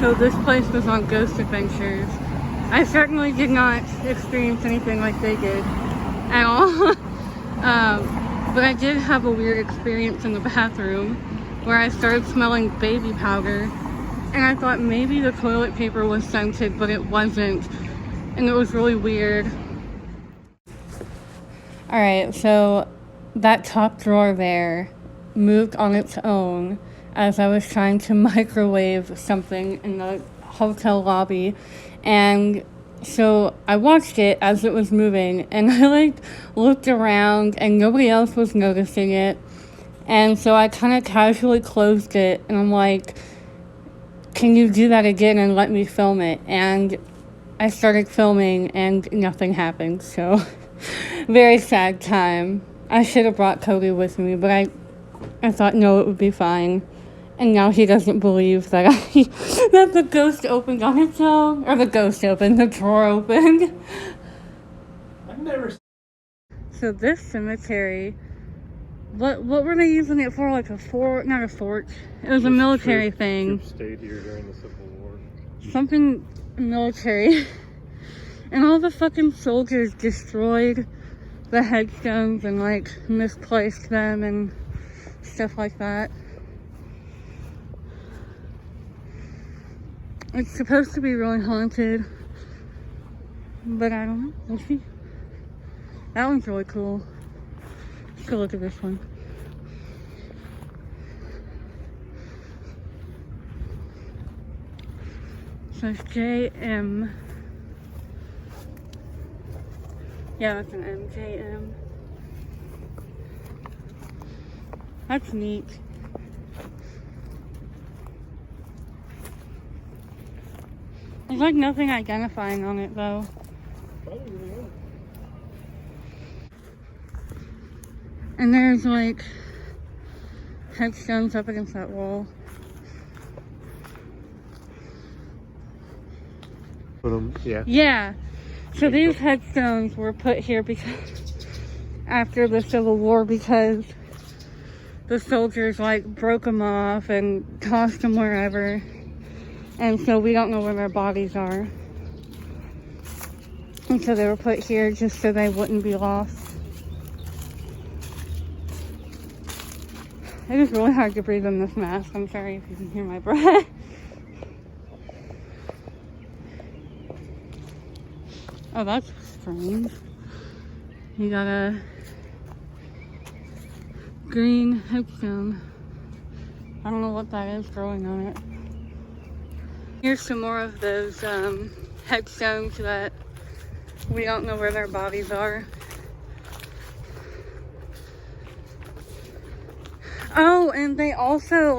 So this place was on Ghost Adventures. I certainly did not experience anything like they did at all. But I did have a weird experience in the bathroom where I started smelling baby powder, and I thought maybe the toilet paper was scented, but it wasn't, and it was really weird. Alright, so that top drawer there moved on its own as I was trying to microwave something in the hotel lobby, and so I watched it as it was moving, and I looked around and nobody else was noticing it, and so I kind of casually closed it, and I'm like, can you do that again and let me film it? And I started filming and nothing happened, so very sad time. I should have brought Cody with me, but I thought no, it would be fine. And now he doesn't believe that that the ghost opened on its own. Or the drawer opened. I've never... So this cemetery, what were they using it for? Like a fort? Not a fort. It was a military thing. Troops stayed here during the Civil War. Something military. And all the fucking soldiers destroyed the headstones and misplaced them and stuff like that. It's supposed to be really haunted, but I don't know. We'll see. That one's really cool. Let's go look at this one. So it's JM. Yeah, that's an MJM. That's neat. There's nothing identifying on it though. Probably really old. And there's headstones up against that wall. Yeah. Yeah. So these headstones were put here because after the Civil War, because the soldiers broke them off and tossed them wherever. And so we don't know where their bodies are. And so they were put here just so they wouldn't be lost. It is really hard to breathe in this mask. I'm sorry if you can hear my breath. Oh, that's strange. You got a green headstone. I don't know what that is growing on it. Here's some more of those headstones that we don't know where their bodies are. Oh, and they also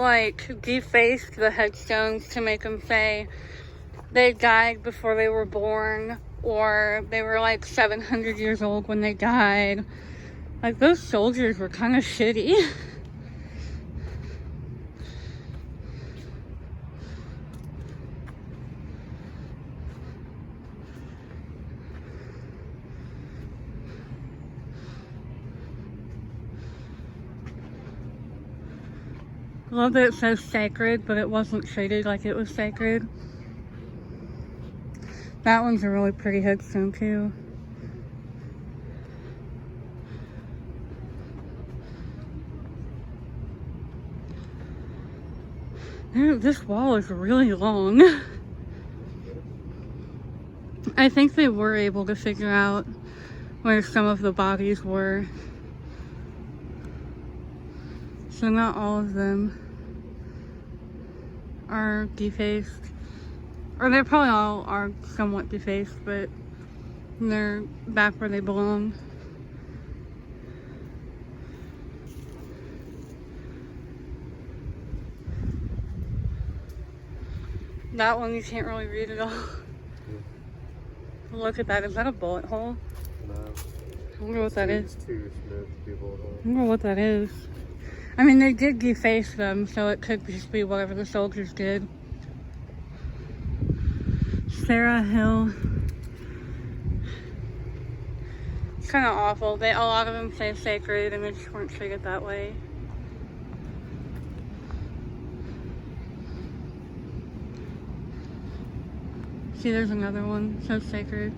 defaced the headstones to make them say they died before they were born, or they were 700 years old when they died. Those soldiers were kind of shitty. I love that it says sacred, but it wasn't treated like it was sacred. That one's a really pretty headstone too. This wall is really long. I think they were able to figure out where some of the bodies were. So not all of them are defaced. Or they probably all are somewhat defaced, but they're back where they belong. That one you can't really read at all. Look at that. Is that a bullet hole? No. I wonder what that is. It's too smooth to be a bullet hole. I wonder what that is. I mean, they did deface them, so it could just be whatever the soldiers did. Sarah Hill. It's kind of awful. A lot of them say sacred, and they just weren't treated that way. See, there's another one. So sacred.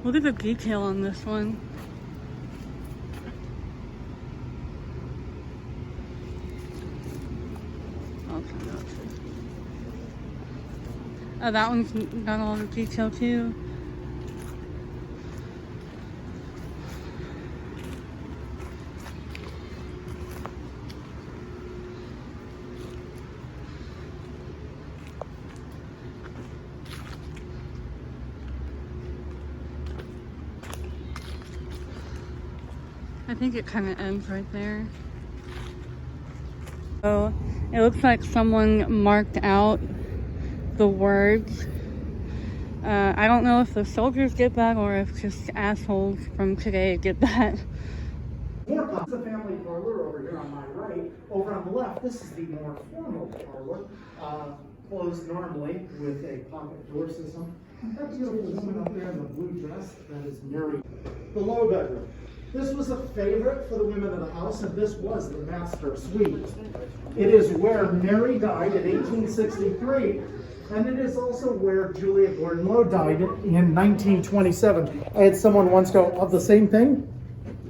Look at the detail on this one. Oh, that one's got all the detail too. I think it kind of ends right there. So it looks like someone marked out the words. I don't know if the soldiers get that or if just assholes from today get that. More the family parlor over here on my right. Over on the left, this is the more formal parlor, closed normally with a pocket door system. That beautiful woman up there in the blue dress, that is Mary. The low bedroom. This was a favorite for the women of the house, and this was the master suite. It is where Mary died in 1863, and it is also where Julia Gordon-Low died in 1927. I had someone once go, of the same thing?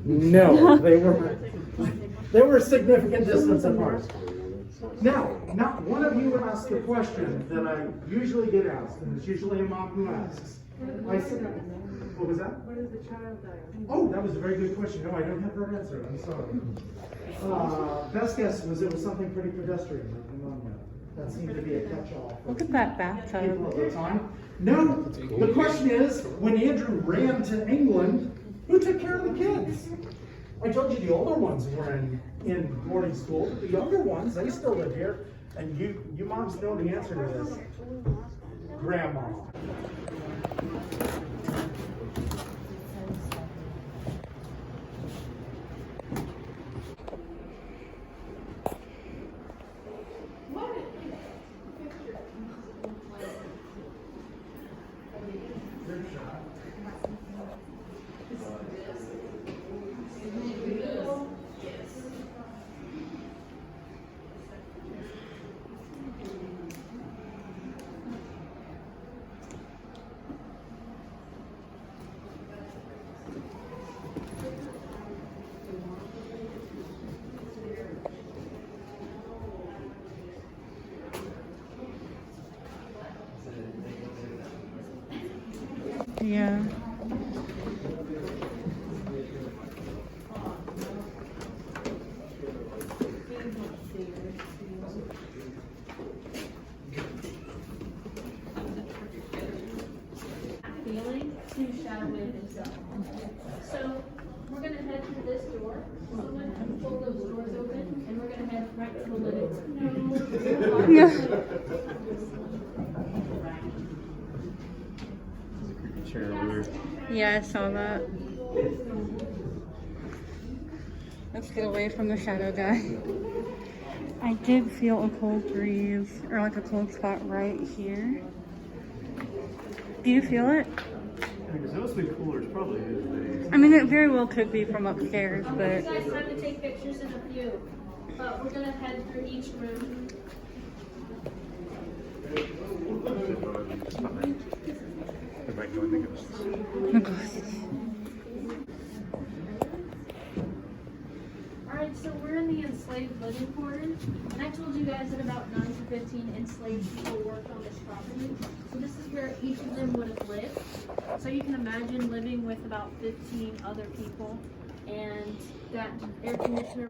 No, they were a significant distance apart. Now, not one of you asked the question that I usually get asked, and it's usually a mom who asks. I said, what was that? Where does the child die? Oh, that was a very good question. No, I don't have that answer. I'm sorry. Best guess was it was something pretty pedestrian, like pneumonia. That seemed to be a catch-all for Look at that people bathtub. at the time. No, the question is, when Andrew ran to England, who took care of the kids? I told you the older ones were in boarding school, but the younger ones, they still live here. And you moms know the answer to this. Grandma. Yeah. Feeling to shadow wave himself. So we're gonna head to this door. Someone pull those doors open, and we're gonna head right to the living room. Yeah, I saw that. Let's get away from the shadow guy. I did feel a cold breeze, or like a cold spot right here. Do you feel it? It's supposed to be cooler. It's probably is. I mean, it very well could be from upstairs, You but guys have to take pictures in a few, but we're gonna head through each room. They might join the ghosts. Alright, so we're in the enslaved living quarters, and I told you guys that about 9 to 15 enslaved people worked on this property. So this is where each of them would have lived. So you can imagine living with about 15 other people, and that air conditioner